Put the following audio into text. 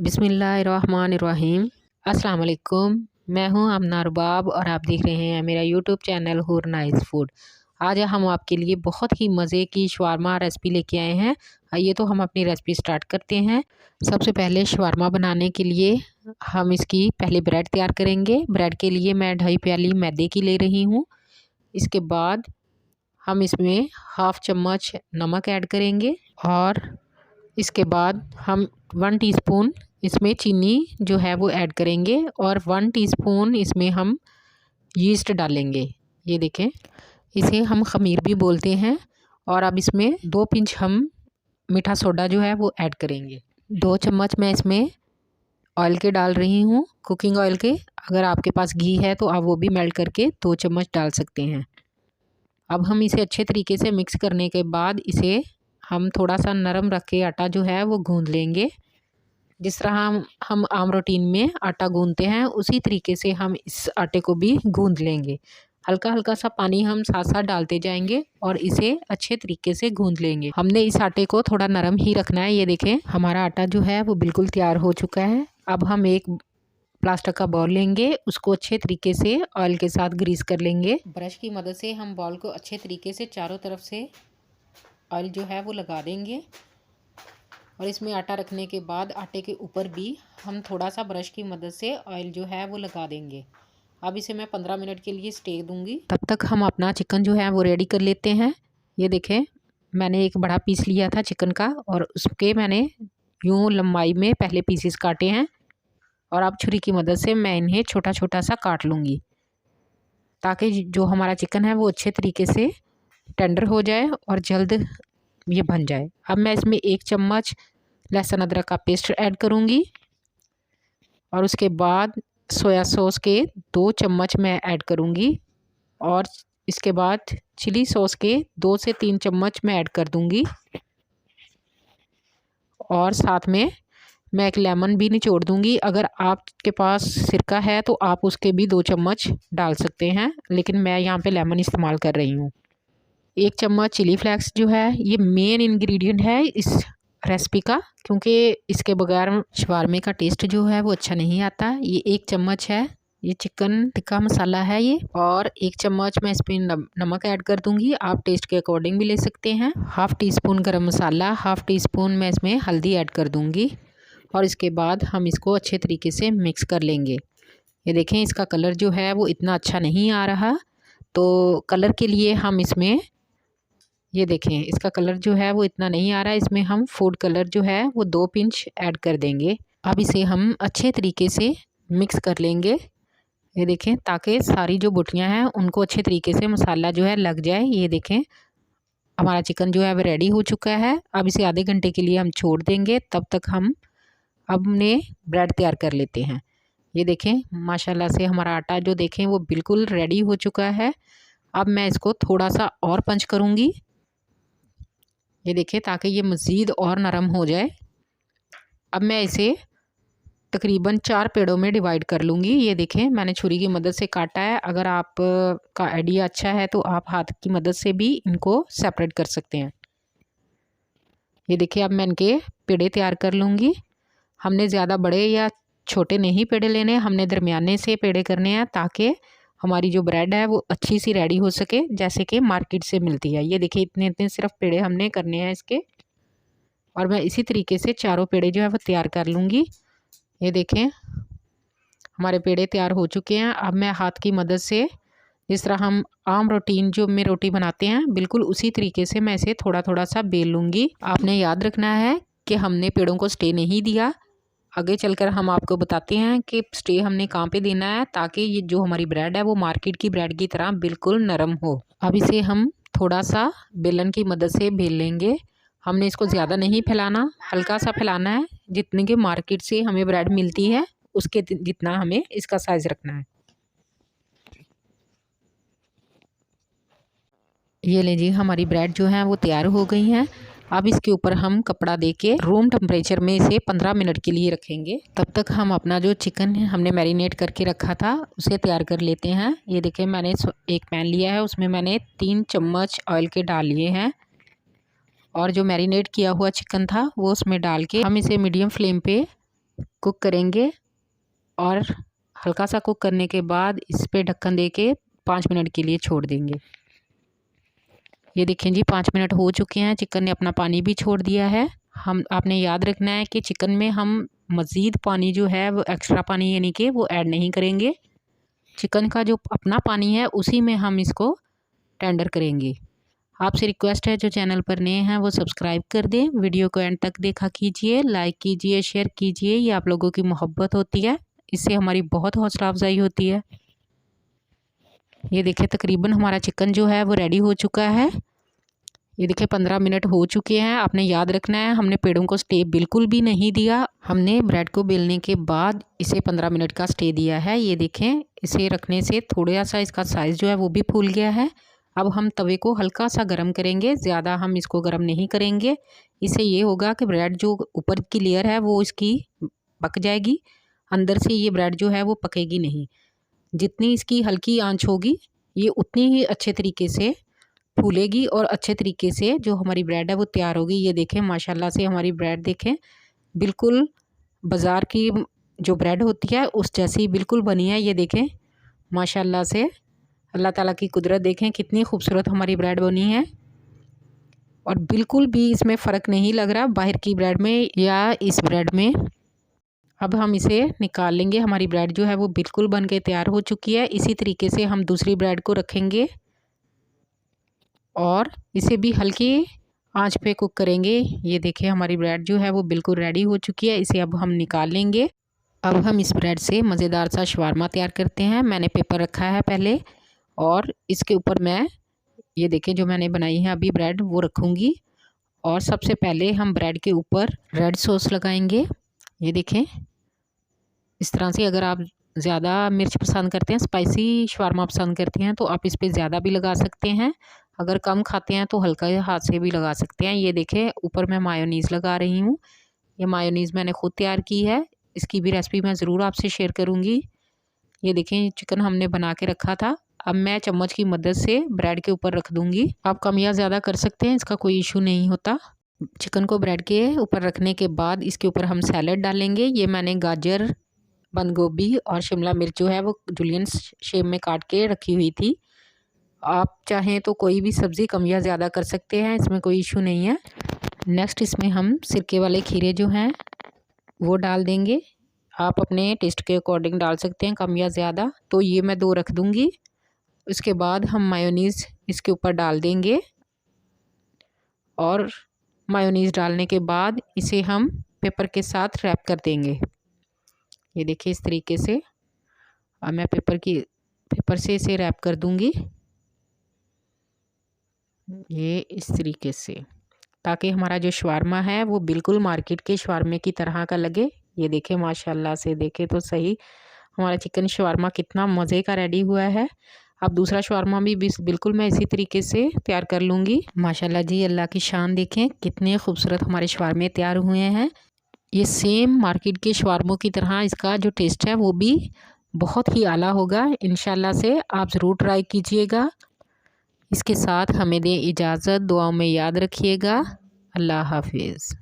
बिस्मिल्लाहिर्रहमानिर्रहीम। अस्सलाम वालेकुम। मैं हूं आमना रुबाब और आप देख रहे हैं मेरा यूट्यूब चैनल हुर नाइस फूड। आज हम आपके लिए बहुत ही मज़े की शवारमा रेसिपी लेके आए हैं। आइए तो हम अपनी रेसिपी स्टार्ट करते हैं। सबसे पहले शवारमा बनाने के लिए हम इसकी पहले ब्रेड तैयार करेंगे। ब्रेड के लिए मैं 2.5 प्याली मैदे की ले रही हूँ। इसके बाद हम इसमें हाफ़ चम्मच नमक ऐड करेंगे और इसके बाद हम 1 टीस्पून इसमें चीनी जो है वो ऐड करेंगे और 1 टीस्पून इसमें हम यीस्ट डालेंगे। ये देखें, इसे हम ख़मीर भी बोलते हैं। और अब इसमें 2 पिंच हम मीठा सोडा जो है वो ऐड करेंगे। 2 चम्मच मैं इसमें ऑयल के डाल रही हूँ, कुकिंग ऑयल के। अगर आपके पास घी है तो आप वो भी मेल्ट करके 2 चम्मच डाल सकते हैं। अब हम इसे अच्छे तरीके से मिक्स करने के बाद इसे हम थोड़ा सा नरम रख के आटा जो है वो गूंद लेंगे। जिस तरह हम आम रोटीन में आटा गूंदते हैं उसी तरीके से हम इस आटे को भी गूंद लेंगे। हल्का हल्का सा पानी हम साथ साथ डालते जाएंगे और इसे अच्छे तरीके से गूंद लेंगे। हमने इस आटे को थोड़ा नरम ही रखना है। ये देखें, हमारा आटा जो है वो बिल्कुल तैयार हो चुका है। अब हम एक प्लास्टिक का बॉल लेंगे, उसको अच्छे तरीके से ऑयल के साथ ग्रीस कर लेंगे। ब्रश की मदद से हम बॉल को अच्छे तरीके से चारों तरफ से ऑयल जो है वो लगा देंगे। और इसमें आटा रखने के बाद आटे के ऊपर भी हम थोड़ा सा ब्रश की मदद से ऑयल जो है वो लगा देंगे। अब इसे मैं 15 मिनट के लिए स्टे दूंगी। तब तक हम अपना चिकन जो है वो रेडी कर लेते हैं। ये देखें, मैंने एक बड़ा पीस लिया था चिकन का और उसके मैंने यूँ लंबाई में पहले पीसेस काटे हैं और अब छुरी की मदद से मैं इन्हें छोटा छोटा सा काट लूँगी ताकि जो हमारा चिकन है वो अच्छे तरीके से टेंडर हो जाए और जल्द ये बन जाए। अब मैं इसमें 1 चम्मच लहसुन अदरक का पेस्ट ऐड करूँगी और उसके बाद सोया सॉस के 2 चम्मच मैं ऐड करूँगी और इसके बाद चिली सॉस के 2 से 3 चम्मच मैं ऐड कर दूँगी और साथ में मैं एक लेमन भी निचोड़ दूँगी। अगर आपके पास सिरका है तो आप उसके भी 2 चम्मच डाल सकते हैं, लेकिन मैं यहाँ पे लेमन इस्तेमाल कर रही हूँ। 1 चम्मच चिली फ्लेक्स जो है ये मेन इंग्रेडिएंट है इस रेसिपी का, क्योंकि इसके बगैर शवारमे का टेस्ट जो है वो अच्छा नहीं आता। ये 1 चम्मच है, ये चिकन टिक्का मसाला है ये। और 1 चम्मच मैं इसमें नमक ऐड कर दूंगी, आप टेस्ट के अकॉर्डिंग भी ले सकते हैं। हाफ़ टीस्पून गरम मसाला, हाफ़ टीस्पून मैं इसमें हल्दी ऐड कर दूंगी और इसके बाद हम इसको अच्छे तरीके से मिक्स कर लेंगे। ये देखें, इसका कलर जो है वो इतना अच्छा नहीं आ रहा, तो कलर के लिए हम इसमें ये देखें, इसका कलर जो है वो इतना नहीं आ रहा है, इसमें हम फूड कलर जो है वो 2 पिंच ऐड कर देंगे। अब इसे हम अच्छे तरीके से मिक्स कर लेंगे। ये देखें, ताकि सारी जो बुटियां हैं उनको अच्छे तरीके से मसाला जो है लग जाए। ये देखें, हमारा चिकन जो है वो रेडी हो चुका है। अब इसे आधे घंटे के लिए हम छोड़ देंगे, तब तक हम अपने ब्रेड तैयार कर लेते हैं। ये देखें, माशाल्लाह से हमारा आटा जो देखें वो बिल्कुल रेडी हो चुका है। अब मैं इसको थोड़ा सा और पंच करूँगी, ये देखिए, ताकि ये मज़ीद और नरम हो जाए। अब मैं इसे तकरीबन 4 पेड़ों में डिवाइड कर लूँगी। ये देखें, मैंने छुरी की मदद से काटा है। अगर आप का आइडिया अच्छा है तो आप हाथ की मदद से भी इनको सेपरेट कर सकते हैं। ये देखिए, अब मैं इनके पेड़े तैयार कर लूँगी। हमने ज़्यादा बड़े या छोटे नहीं पेड़े लेने, हमने दरमियाने से पेड़े करने हैं ताकि हमारी जो ब्रेड है वो अच्छी सी रेडी हो सके, जैसे कि मार्केट से मिलती है। ये देखिए, इतने इतने सिर्फ पेड़े हमने करने हैं इसके। और मैं इसी तरीके से चारों पेड़े जो है वो तैयार कर लूँगी। ये देखें, हमारे पेड़े तैयार हो चुके हैं। अब मैं हाथ की मदद से, जिस तरह हम आम रोटीन जो में रोटी बनाते हैं, बिल्कुल उसी तरीके से मैं इसे थोड़ा थोड़ा सा बेल लूँगी। आपने याद रखना है कि हमने पेड़ों को स्टे नहीं दिया। आगे चलकर हम आपको बताते हैं कि स्टे हमने कहाँ पे देना है, ताकि ये जो हमारी ब्रेड है वो मार्केट की ब्रेड की तरह बिल्कुल नरम हो। अब इसे हम थोड़ा सा बेलन की मदद से बेल लेंगे। हमने इसको ज़्यादा नहीं फैलाना, हल्का सा फैलाना है, जितने की मार्केट से हमें ब्रेड मिलती है उसके जितना हमें इसका साइज़ रखना है। ये लीजिए, हमारी ब्रेड जो है वो तैयार हो गई हैं। अब इसके ऊपर हम कपड़ा देके रूम टेम्परेचर में इसे 15 मिनट के लिए रखेंगे। तब तक हम अपना जो चिकन है हमने मैरिनेट करके रखा था उसे तैयार कर लेते हैं। ये देखें, मैंने एक पैन लिया है, उसमें मैंने 3 चम्मच ऑयल के डाल लिए हैं और जो मैरिनेट किया हुआ चिकन था वो उसमें डाल के हम इसे मीडियम फ्लेम पे कुक करेंगे और हल्का सा कुक करने के बाद इस पे ढक्कन दे के 5 मिनट के लिए छोड़ देंगे। ये देखें जी 5 मिनट हो चुके हैं, चिकन ने अपना पानी भी छोड़ दिया है। आपने याद रखना है कि चिकन में हम मज़ीद पानी जो है वो एक्स्ट्रा पानी यानी कि वो ऐड नहीं करेंगे। चिकन का जो अपना पानी है उसी में हम इसको टेंडर करेंगे। आपसे रिक्वेस्ट है जो चैनल पर नए हैं वो सब्सक्राइब कर दें, वीडियो को एंड तक देखा कीजिए, लाइक कीजिए, शेयर कीजिए। ये आप लोगों की मोहब्बत होती है, इससे हमारी बहुत हौसला अफजाई होती है। ये देखिए तकरीबन हमारा चिकन जो है वो रेडी हो चुका है। ये देखिए 15 मिनट हो चुके हैं। आपने याद रखना है हमने पेड़ों को स्टे बिल्कुल भी नहीं दिया, हमने ब्रेड को बेलने के बाद इसे 15 मिनट का स्टे दिया है। ये देखें इसे रखने से थोड़ा सा इसका साइज़ जो है वो भी फूल गया है। अब हम तवे को हल्का सा गर्म करेंगे, ज़्यादा हम इसको गर्म नहीं करेंगे। इससे ये होगा कि ब्रेड जो ऊपर की लेयर है वो इसकी पक जाएगी, अंदर से ये ब्रेड जो है वो पकेगी नहीं। जितनी इसकी हल्की आंच होगी ये उतनी ही अच्छे तरीके से फूलेगी और अच्छे तरीके से जो हमारी ब्रेड है वो तैयार होगी। ये देखें माशाल्लाह से हमारी ब्रेड देखें बिल्कुल बाज़ार की जो ब्रेड होती है उस जैसी बिल्कुल बनी है। ये देखें माशाल्लाह से अल्लाह ताला की कुदरत देखें कितनी खूबसूरत हमारी ब्रेड बनी है और बिल्कुल भी इसमें फ़र्क नहीं लग रहा बाहर की ब्रेड में या इस ब्रेड में। अब हम इसे निकाल लेंगे। हमारी ब्रेड जो है वो बिल्कुल बन के तैयार हो चुकी है। इसी तरीके से हम दूसरी ब्रेड को रखेंगे और इसे भी हल्की आंच पे कुक करेंगे। ये देखिए हमारी ब्रेड जो है वो बिल्कुल रेडी हो चुकी है। इसे अब हम निकाल लेंगे। अब हम इस ब्रेड से मज़ेदार सा शवारमा तैयार करते हैं। मैंने पेपर रखा है पहले और इसके ऊपर मैं ये देखें जो मैंने बनाई है अभी ब्रेड वो रखूँगी और सबसे पहले हम ब्रेड के ऊपर रेड सॉस लगाएंगे। ये देखें इस तरह से। अगर आप ज़्यादा मिर्च पसंद करते हैं, स्पाइसी शवारमा पसंद करते हैं तो आप इस पर ज़्यादा भी लगा सकते हैं। अगर कम खाते हैं तो हल्का हाथ से भी लगा सकते हैं। ये देखें ऊपर मैं मायोनीज़ लगा रही हूँ। ये मायोनीज़ मैंने खुद तैयार की है, इसकी भी रेसिपी मैं ज़रूर आपसे शेयर करूँगी। ये देखें चिकन हमने बना के रखा था, अब मैं चम्मच की मदद से ब्रेड के ऊपर रख दूँगी। आप कम या ज़्यादा कर सकते हैं, इसका कोई इशू नहीं होता। चिकन को ब्रेड के ऊपर रखने के बाद इसके ऊपर हम सैलड डालेंगे। ये मैंने गाजर, बंद गोभी और शिमला मिर्च जो है वो जूलियन शेप में काट के रखी हुई थी। आप चाहें तो कोई भी सब्ज़ी कम या ज़्यादा कर सकते हैं, इसमें कोई इशू नहीं है। नेक्स्ट इसमें हम सिरके वाले खीरे जो हैं वो डाल देंगे। आप अपने टेस्ट के अकॉर्डिंग डाल सकते हैं कम या ज़्यादा। तो ये मैं 2 रख दूँगी। उसके बाद हम मायोनीज़ इसके ऊपर डाल देंगे और मायोनीज़ डालने के बाद इसे हम पेपर के साथ रैप कर देंगे। ये देखिए इस तरीके से। अब मैं पेपर से इसे रैप कर दूँगी, ये इस तरीके से, ताकि हमारा जो शवारमा है वो बिल्कुल मार्केट के शवारमे की तरह का लगे। ये देखें माशाल्लाह से, देखें तो सही हमारा चिकन शवारमा कितना मज़े का रेडी हुआ है। अब दूसरा शवारमा भी बिल्कुल मैं इसी तरीके से तैयार कर लूँगी। माशाल्लाह जी अल्लाह की शान, देखें कितने खूबसूरत हमारे शवारमे तैयार हुए हैं। ये सेम मार्केट के शवारमों की तरह इसका जो टेस्ट है वो भी बहुत ही आला होगा। इंशाल्लाह से आप ज़रूर ट्राई कीजिएगा। इसके साथ हमें दें इजाज़त, दुआओं में याद रखिएगा। अल्लाह हाफिज़।